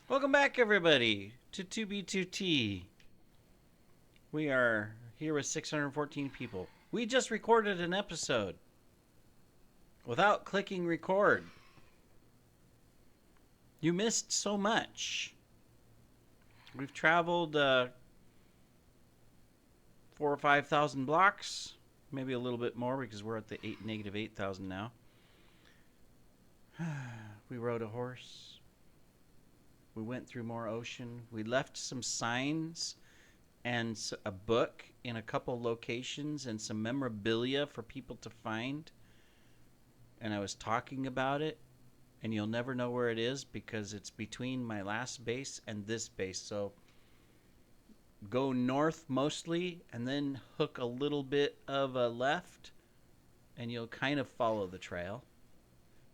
Welcome back, everybody, to 2B2T. We are here with 614 people. We just recorded an episode without clicking record. You missed so much. We've traveled 4,000 or 5,000 blocks, maybe a little bit more because we're at the negative 8,000 now. We rode a horse. We went through more ocean. We left some signs and a book in a couple locations and some memorabilia for people to find. And I was talking about it, and you'll never know where it is because it's between my last base and this base. So go north mostly and then hook a little bit of a left, and you'll kind of follow the trail.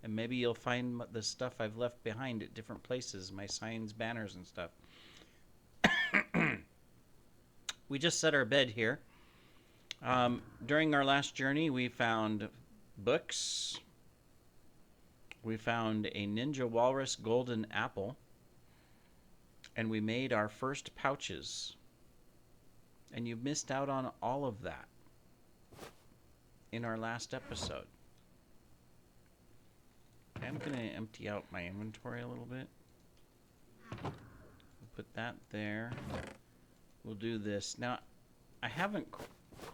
And maybe you'll find the stuff I've left behind at different places, my signs, banners, and stuff. We just set our bed here. During our last journey, we found books. We found a Ninja Walrus golden apple. And we made our first pouches. And you missed out on all of that in our last episode. I'm going to empty out my inventory a little bit. We'll put that there. We'll do this. Now, I haven't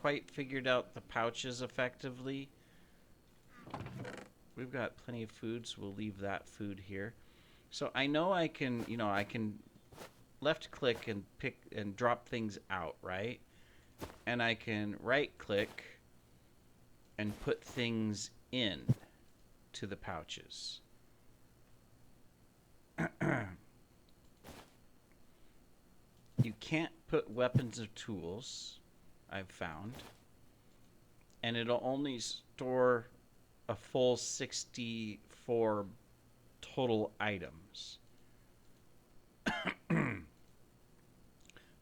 quite figured out the pouches effectively. We've got plenty of food, so we'll leave that food here. So I know I can, I can left click and pick and drop things out, right? And I can right click and put things in to the pouches. You can't put weapons or tools, I've found. And it'll only store a full 64 total items.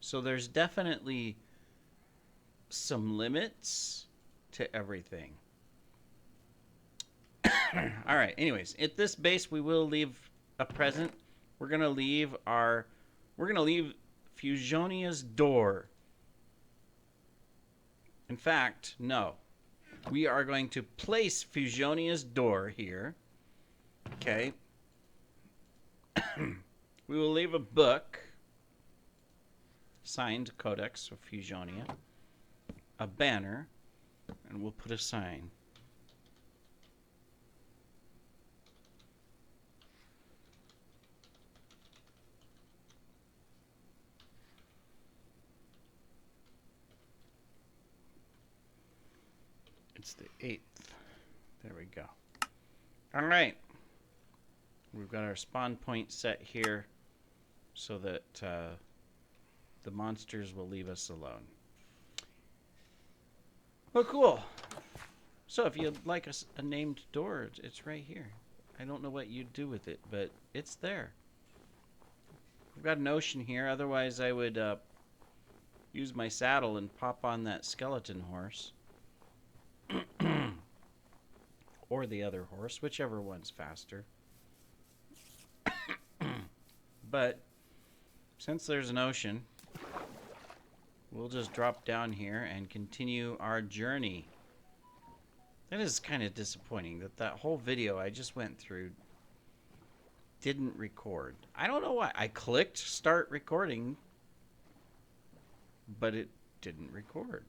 So there's definitely some limits to everything. All right, anyways, at this base we will leave a present. We're going to leave Fusionia's door. In fact, no. We are going to place Fusionia's door here. Okay. We will leave a book signed Codex of Fusionia, a banner, and we'll put a sign. It's the 8th. There we go. All right. We've got our spawn point set here so that the monsters will leave us alone. Well, cool. So if you'd like a named door, it's right here. I don't know what you'd do with it, but it's there. We've got an ocean here. Otherwise, I would use my saddle and pop on that skeleton horse. Or the other horse, whichever one's faster. But since there's an ocean, we'll just drop down here and continue our journey. That is kind of disappointing that whole video I just went through didn't record. I don't know why. I clicked start recording, but it didn't record.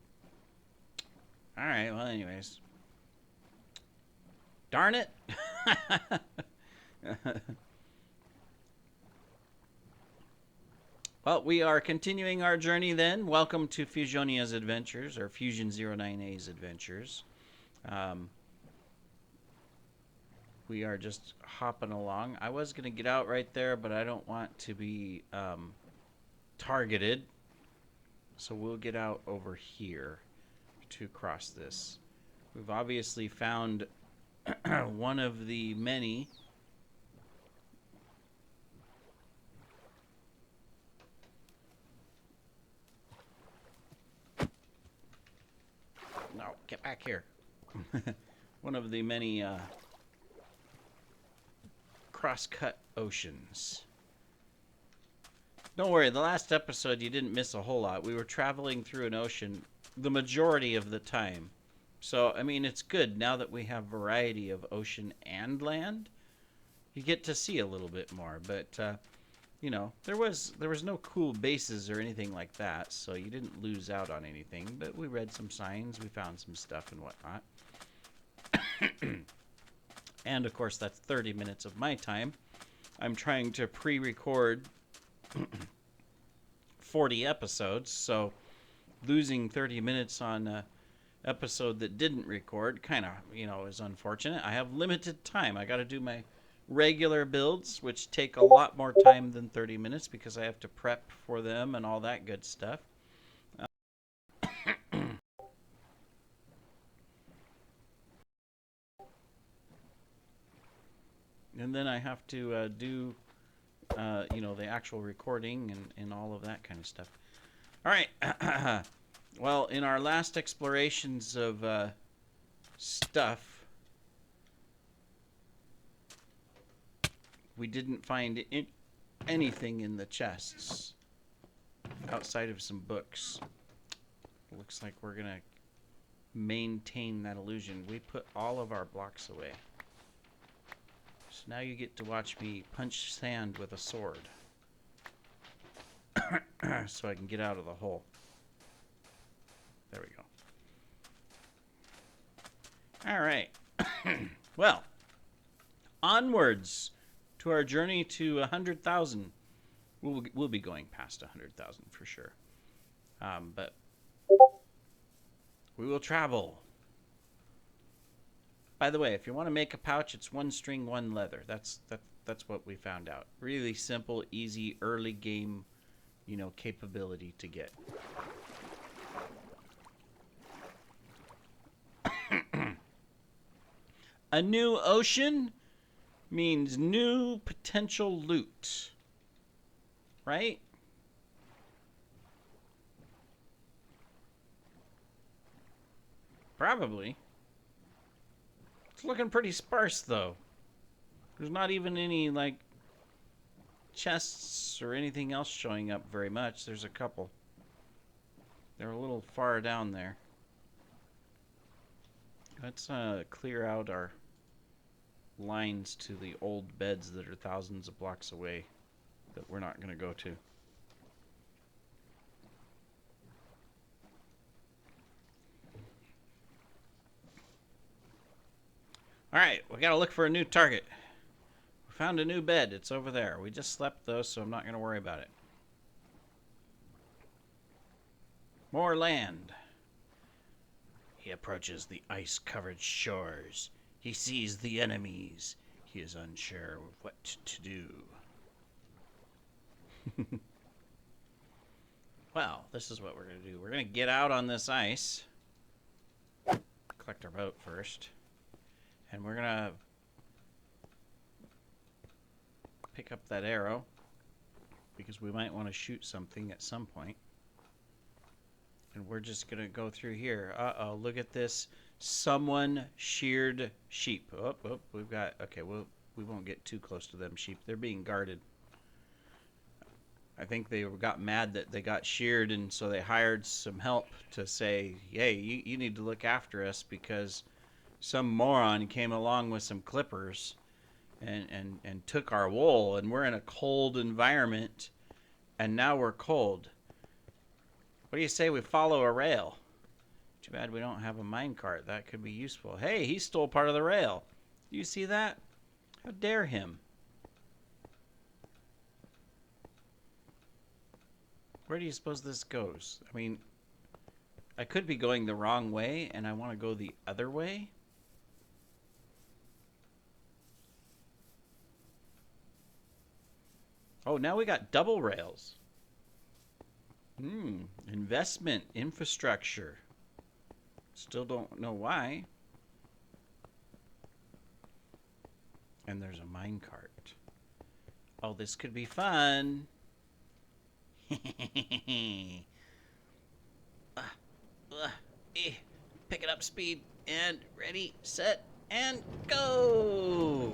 All right, well, anyways. Darn it. Well, we are continuing our journey then. Welcome to Fusionia's Adventures, or Fusion09a's Adventures. We are just hopping along. I was going to get out right there, but I don't want to be targeted. So we'll get out over here to cross this. We've obviously found one of the many no, get back here. One of the many cross-cut oceans. Don't worry, the last episode you didn't miss a whole lot. We were traveling through an ocean the majority of the time. So, I mean, it's good now that we have variety of ocean and land. You get to see a little bit more, but you know, there was no cool bases or anything like that, so you didn't lose out on anything. But we read some signs, we found some stuff and whatnot. And of course, that's 30 minutes of my time. I'm trying to pre-record 40 episodes, so losing 30 minutes on an episode that didn't record kind of, is unfortunate. I have limited time. I got to do my regular builds, which take a lot more time than 30 minutes because I have to prep for them and all that good stuff. And then I have to do, the actual recording and all of that kind of stuff. All right. Well, in our last explorations of stuff, we didn't find anything in the chests outside of some books. Looks like we're going to maintain that illusion. We put all of our blocks away. So now you get to watch me punch sand with a sword. So I can get out of the hole. There we go. All right. Well, onwards to our journey to 100,000. We'll be going past 100,000 for sure. But we will travel. By the way, if you want to make a pouch, it's 1 string, 1 leather. That's what we found out. Really simple, easy, early game, capability to get. A new ocean means new potential loot. Right? Probably. It's looking pretty sparse, though. There's not even any, chests or anything else showing up very much. There's a couple. They're a little far down there. Let's clear out our lines to the old beds that are thousands of blocks away that we're not going to go to. Alright, we gotta look for a new target. We found a new bed. It's over there. We just slept, though, so I'm not going to worry about it. More land. He approaches the ice-covered shores. He sees the enemies. He is unsure of what to do. Well, this is what we're going to do. We're going to get out on this ice. Collect our boat first. And we're going to pick up that arrow because we might want to shoot something at some point. And we're just going to go through here. Uh-oh, look at this. Someone sheared sheep. Oh, we've got... Okay, we won't get too close to them sheep. They're being guarded. I think they got mad that they got sheared, and so they hired some help to say, hey, you need to look after us because some moron came along with some clippers and took our wool, and we're in a cold environment, and now we're cold. What do you say we follow a rail? Too bad we don't have a minecart. That could be useful. Hey, he stole part of the rail. Do you see that? How dare him? Where do you suppose this goes? I mean, I could be going the wrong way, and I want to go the other way. Oh, now we got double rails. Investment, infrastructure. Still don't know why. And there's a minecart. Oh, this could be fun. Pick it up speed and ready, set, and go.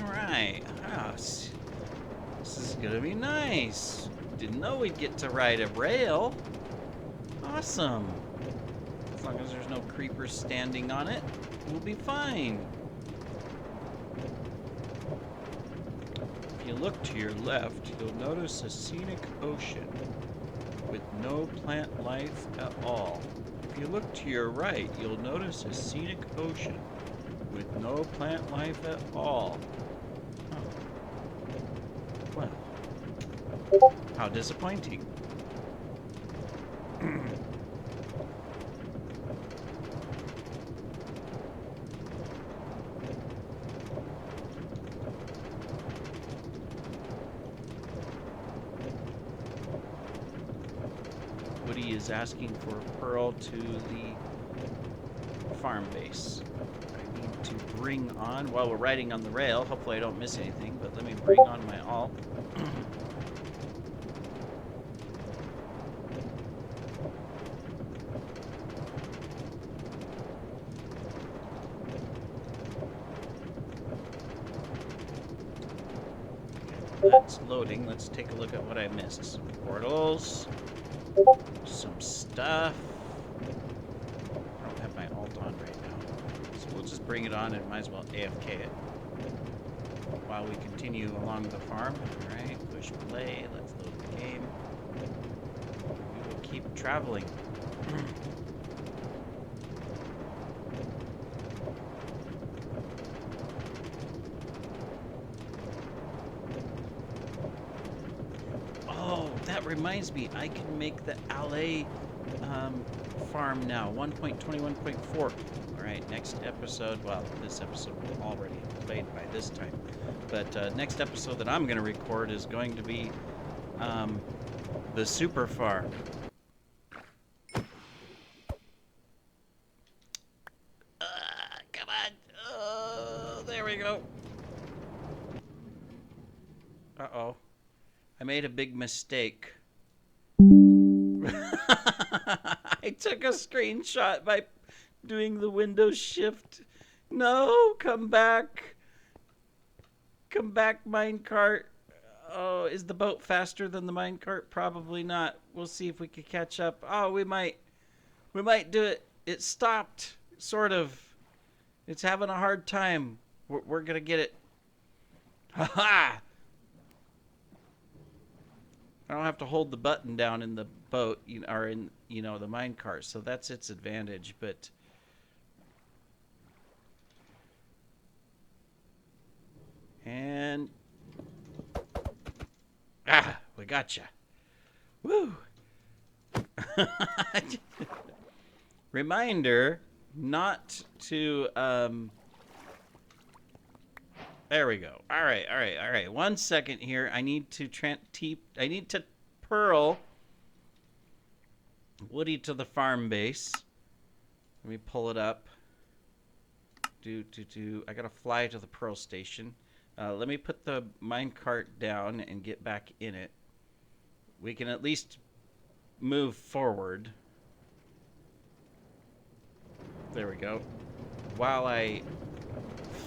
All right. Oh, This is gonna be nice. Didn't know we'd get to ride a rail. Awesome. As long as there's no creepers standing on it, we'll be fine. If you look to your left, you'll notice a scenic ocean with no plant life at all. If you look to your right, you'll notice a scenic ocean with no plant life at all. Oh. Well, how disappointing. Woody is asking for Pearl to the farm base. I need to bring on, while we're riding on the rail, hopefully I don't miss anything, but let me bring on my alt. That's loading. Let's take a look at what I missed. Some portals, some stuff. I don't have my alt on right now, so we'll just bring it on and might as well AFK it while we continue along the farm. Alright, push play. Let's load the game. We will keep traveling. That reminds me, I can make the LA farm now, 1.21.4. Alright, next episode, well, this episode will already have played by this time, but next episode that I'm going to record is going to be the super farm. Come on. Oh, there we go. Uh-oh. I made a big mistake. I took a screenshot by doing the Windows Shift. No, come back. Come back, minecart. Oh, is the boat faster than the minecart? Probably not. We'll see if we can catch up. Oh, we might. We might do it. It stopped, sort of. It's having a hard time. We're gonna get it. Ha-ha! I don't have to hold the button down in the boat, or in, the minecart, so that's its advantage, but... And... Ah! We gotcha! Woo! Reminder not to, There we go. All right. 1 second here. I need to Pearl Woody to the farm base. Let me pull it up. I gotta fly to the Pearl station. Let me put the minecart down and get back in it. We can at least move forward. There we go. While I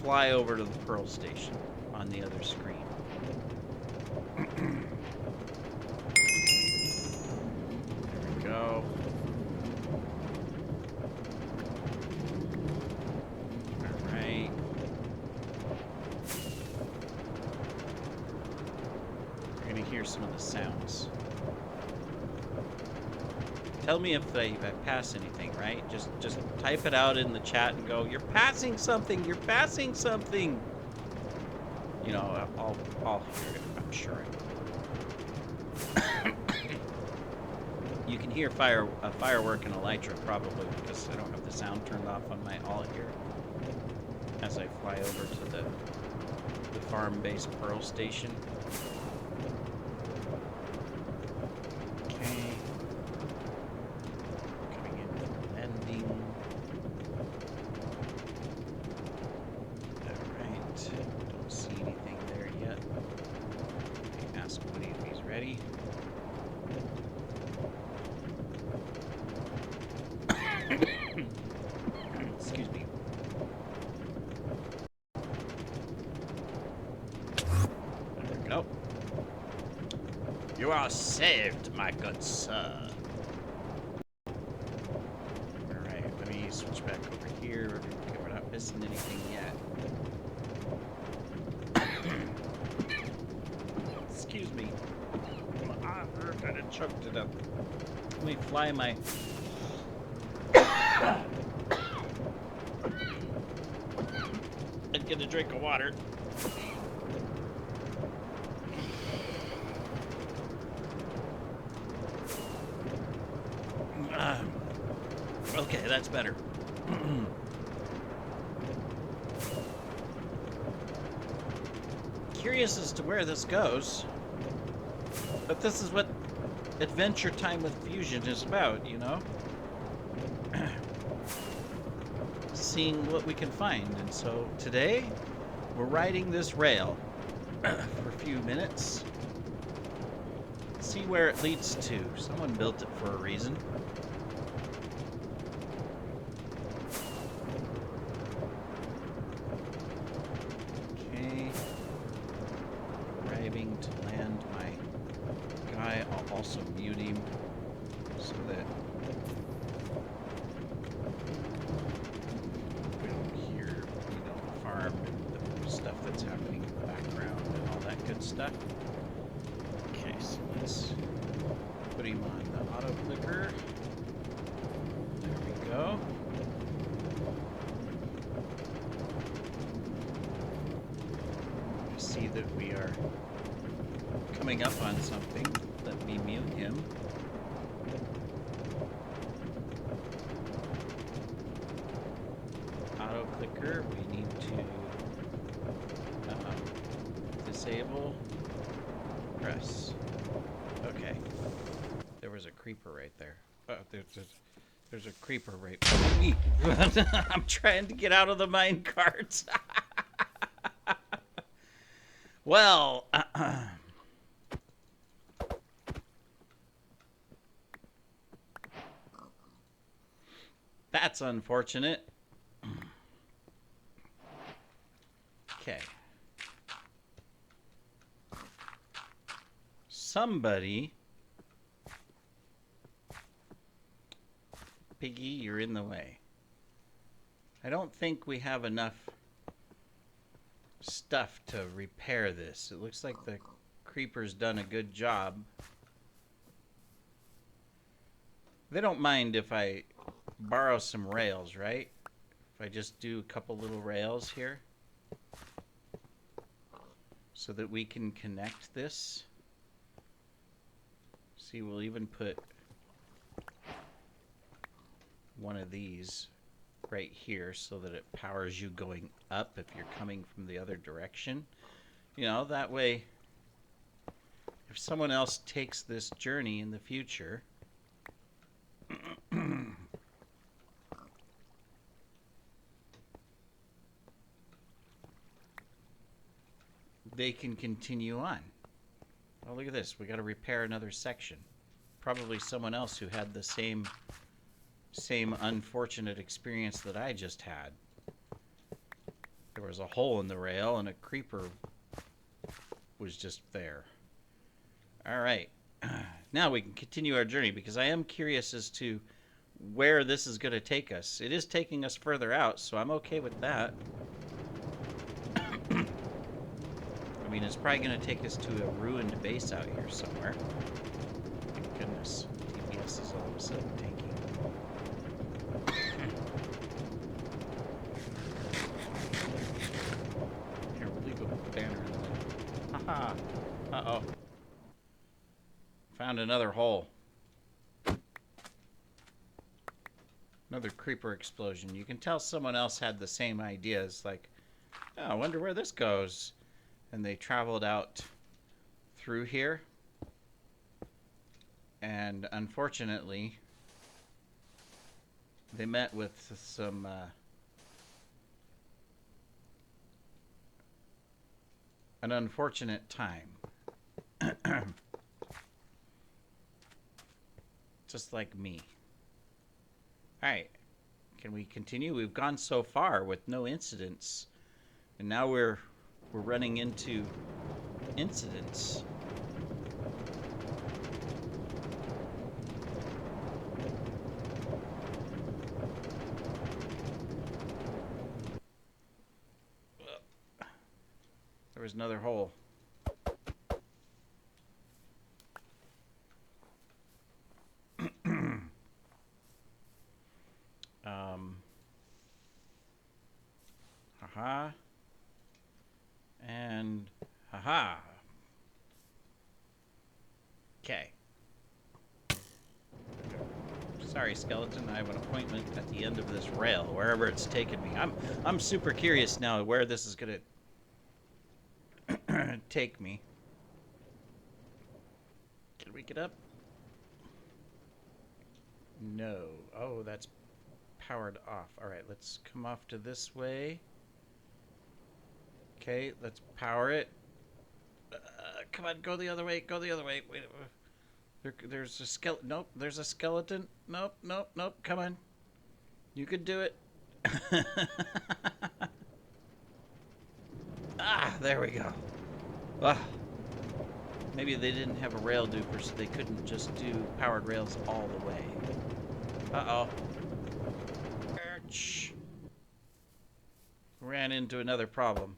fly over to the Pearl station on the other screen. There we go. Alright. You're gonna hear some of the sounds. Tell me if I pass anything, right? Just type it out in the chat and go, "You're passing something! You're passing something!" I'll hear it. I'm sure I will. You can hear a firework and elytra probably because I don't have the sound turned off on my alt here. As I fly over to the farm-based Pearl station. Okay. Ready? Excuse me. There we go. You are saved, my good sir. Alright, let me switch back over here. Okay, we're not missing anything yet. Excuse me. I kind of choked it up. Let me fly my... and get a drink of water. Okay, that's better. Curious as to where this goes, but this is what Adventure Time with Fusion is about, you know? Seeing what we can find. And so today, we're riding this rail for a few minutes. See where it leads to. Someone built it for a reason. Okay. Arriving to land my guy. I'll also mute him so that we don't hear, you know, the farm and the stuff that's happening in the background and all that good stuff. Okay, so let's put him on the auto clicker. There we go. I see that we are coming up on something. Let me mute him. Auto clicker, we need to disable. Press. Okay. There was a creeper right there. Oh, there's a creeper right behind me. I'm trying to get out of the mine cart. Well, that's unfortunate. Okay. Somebody... Piggy, you're in the way. I don't think we have enough stuff to repair this. It looks like the creeper's done a good job. They don't mind if I borrow some rails, right? If I just do a couple little rails here so that we can connect this. See, we'll even put one of these right here so that it powers you going up if you're coming from the other direction. You know, that way if someone else takes this journey in the future, they can continue on. Oh, look at this. We got to repair another section. Probably someone else who had the same unfortunate experience that I just had. There was a hole in the rail and a creeper was just there. All right. Now we can continue our journey because I am curious as to where this is going to take us. It is taking us further out, so I'm okay with that. I mean, it's probably going to take us to a ruined base out here somewhere. Thank goodness. TPS is all of a sudden tanking. Here, we'll leave a banner in the middle. Haha. Uh-oh. Found another hole. Another creeper explosion. You can tell someone else had the same ideas, like, oh, I wonder where this goes. And they traveled out through here. And unfortunately, they met with some an unfortunate time. Just like me. Alright, can we continue? We've gone so far with no incidents, and now we're running into incidents. there's another hole. Haha. And haha. Okay. Sorry, skeleton. I have an appointment at the end of this rail, wherever it's taken me. I'm super curious now where this is gonna take me. Can we get up? No. Oh, that's powered off. All right, let's come off to this way. Okay, let's power it. Come on, go the other way. Go the other way. Wait. There's a skeleton. Nope, there's a skeleton. Nope, nope, nope. Come on. You could do it. Ah, there we go. Ah. Maybe they didn't have a rail duper, so they couldn't just do powered rails all the way. Uh-oh. Ouch. Ran into another problem.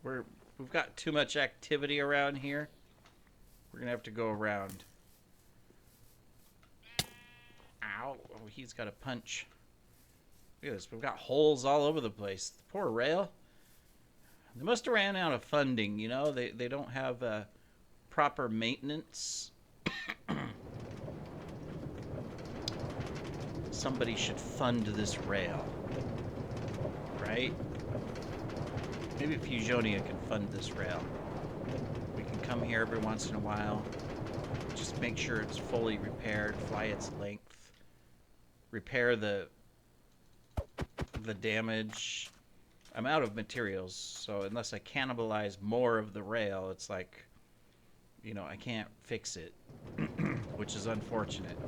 We've got too much activity around here. We're gonna have to go around. Ow. Oh, he's got a punch. Look at this. We've got holes all over the place. The poor rail. They must have ran out of funding, you know? They don't have proper maintenance. Somebody should fund this rail. Right? Maybe Fusionia can fund this rail. We can come here every once in a while. Just make sure it's fully repaired, fly its length, repair the damage. I'm out of materials, so unless I cannibalize more of the rail, it's like, you know, I can't fix it, which is unfortunate.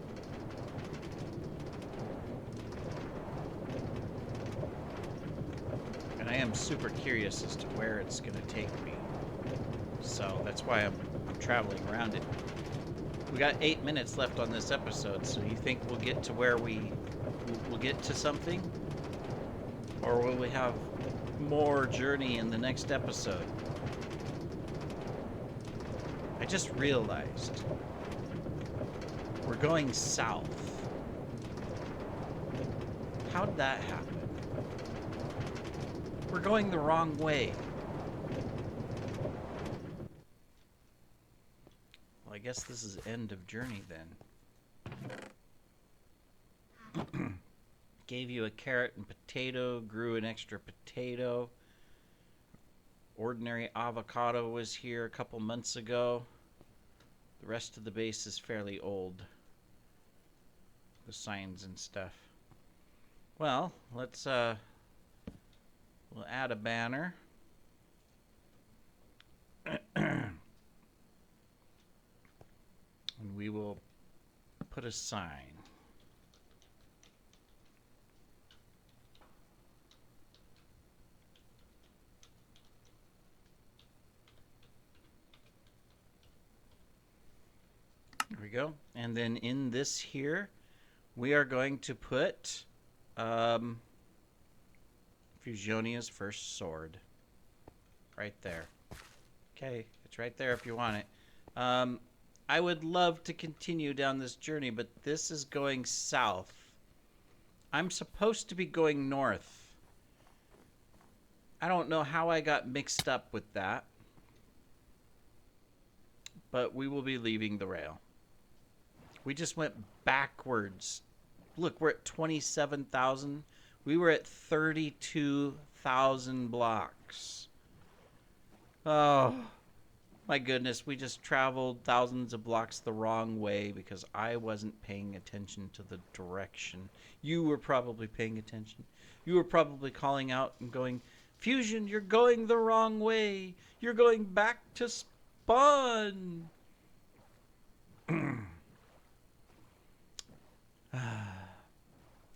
And I am super curious as to where it's going to take me. So that's why I'm traveling around it. We got 8 minutes left on this episode, so you think we'll get to where we'll get to something? Or will we have more journey in the next episode? I just realized we're going south. How'd that happen? We're going the wrong way. Well, I guess this is end of journey then. Gave you a carrot and potato, grew an extra potato. Ordinary avocado was here a couple months ago. The rest of the base is fairly old. The signs and stuff. Well, let's we'll add a banner. And we will put a sign. There we go. And then in this here, we are going to put Fusionia's first sword. Right there. Okay, it's right there if you want it. I would love to continue down this journey, but this is going south. I'm supposed to be going north. I don't know how I got mixed up with that. But we will be leaving the rail. We just went backwards. Look, we're at 27,000. We were at 32,000 blocks. Oh, my goodness. We just traveled thousands of blocks the wrong way because I wasn't paying attention to the direction. You were probably paying attention. You were probably calling out and going, Fusion, you're going the wrong way. You're going back to spawn.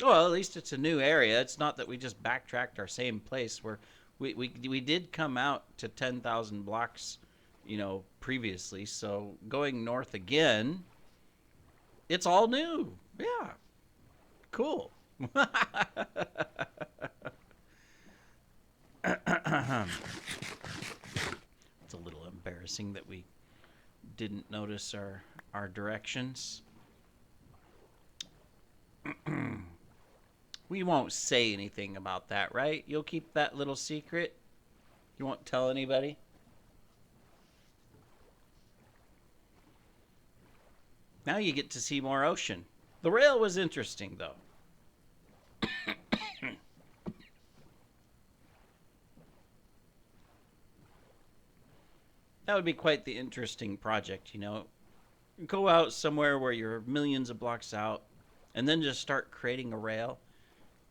Well, at least it's a new area. It's not that we just backtracked our same place. Where we did come out to 10,000 blocks, you know, previously. So going north again, it's all new. Yeah, cool. It's a little embarrassing that we didn't notice our directions. We won't say anything about that, right? You'll keep that little secret? You won't tell anybody? Now you get to see more ocean. The rail was interesting, though. That would be quite the interesting project, you know. Go out somewhere where you're millions of blocks out and then just start creating a rail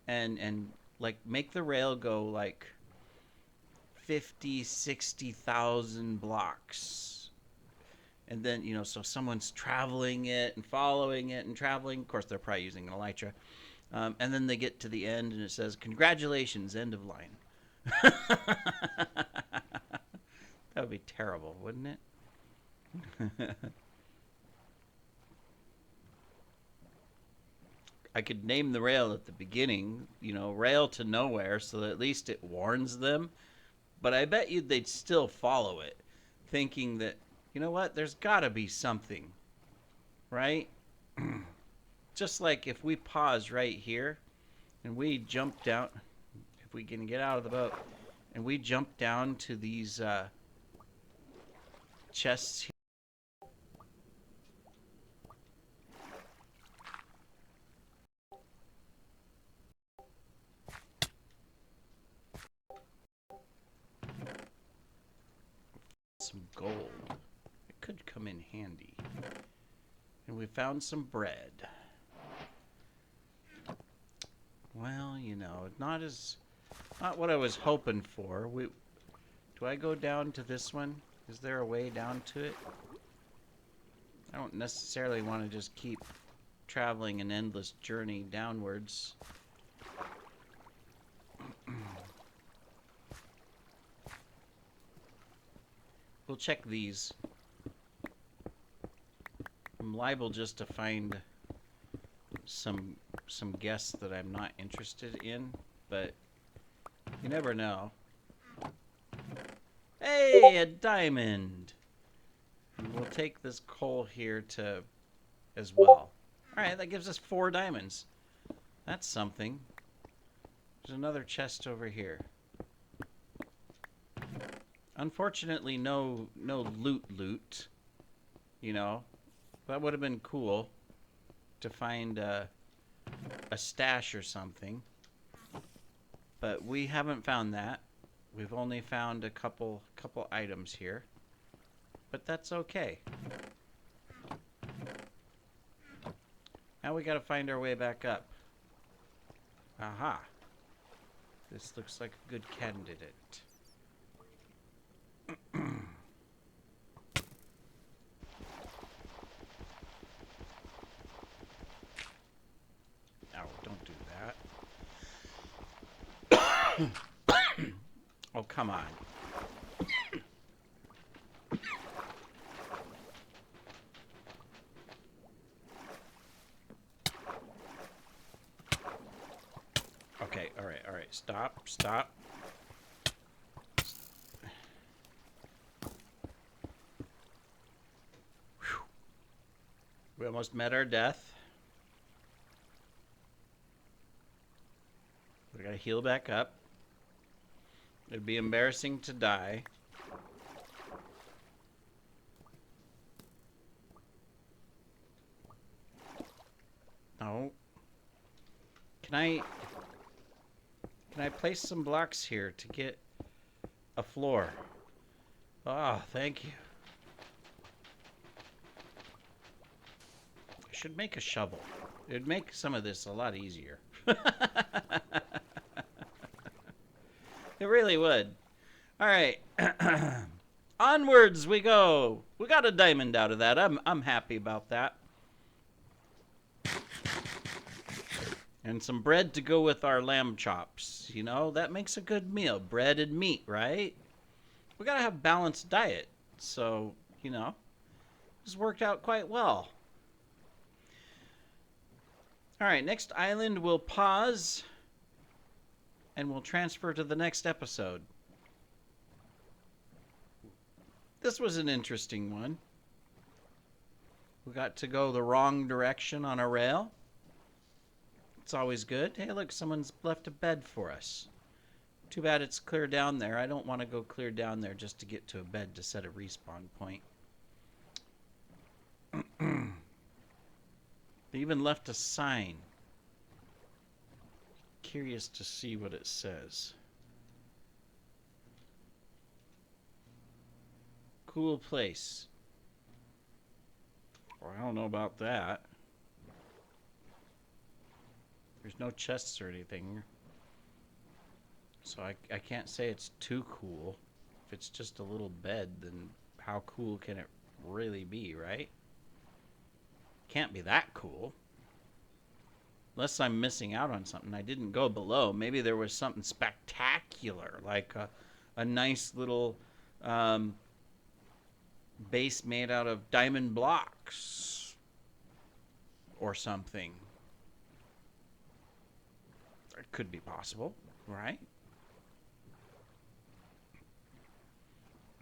and like make the rail go like 50, 60,000 blocks. And then, you know, so someone's traveling it and following it and traveling. Of course, they're probably using an elytra. And then they get to the end and it says, "Congratulations, end of line." That would be terrible, wouldn't it? I could name the rail at the beginning, you know, rail to nowhere, so that at least it warns them. But I bet you they'd still follow it, thinking that, you know what, there's got to be something, right? Just like if we pause right here and we jump down, if we can get out of the boat, and we jump down to these chests here. Some gold. It could come in handy. And we found some bread. Well, you know, not what I was hoping for. Do I go down to this one? Is there a way down to it? I don't necessarily want to just keep traveling an endless journey downwards. We'll check these. I'm liable just to find some guests that I'm not interested in, but you never know. Hey, a diamond! We'll take this coal here as well. Alright, that gives us 4 diamonds. That's something. There's another chest over here. Unfortunately, no loot. You know, that would have been cool to find a stash or something. But we haven't found that. We've only found a couple items here. But that's okay. Now we gotta find our way back up. Aha. This looks like a good candidate. Oh, don't do that. Oh, come on. Okay, all right. Stop. Whew. We almost met our death. We gotta heal back up. It'd be embarrassing to die. No. Can I place some blocks here to get a floor? Ah, oh, thank you. I should make a shovel. It'd make some of this a lot easier. It really would. All right. Onwards we go. We got a diamond out of that. I'm happy about that. And some bread to go with our lamb chops. You know, that makes a good meal. Bread and meat, right? We gotta have balanced diet. So, you know, this worked out quite well. All right, next island we'll pause and we'll transfer to the next episode. This was an interesting one. We got to go the wrong direction on a rail. It's always good. Hey, look, someone's left a bed for us. Too bad it's clear down there. I don't want to go clear down there just to get to a bed to set a respawn point. They even left a sign. Curious to see what it says. Cool place. Well, I don't know about that. There's no chests or anything. So I can't say it's too cool. If it's just a little bed, then how cool can it really be, right? Can't be that cool. Unless I'm missing out on something. I didn't go below. Maybe there was something spectacular, like a nice little base made out of diamond blocks or something. It could be possible, right?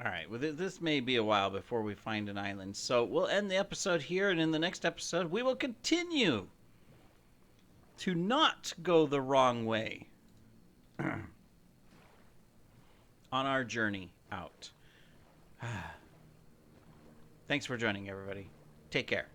All right, well, this may be a while before we find an island, so we'll end the episode here, and in the next episode, we will continue to not go the wrong way on our journey out. Thanks for joining, everybody. Take care.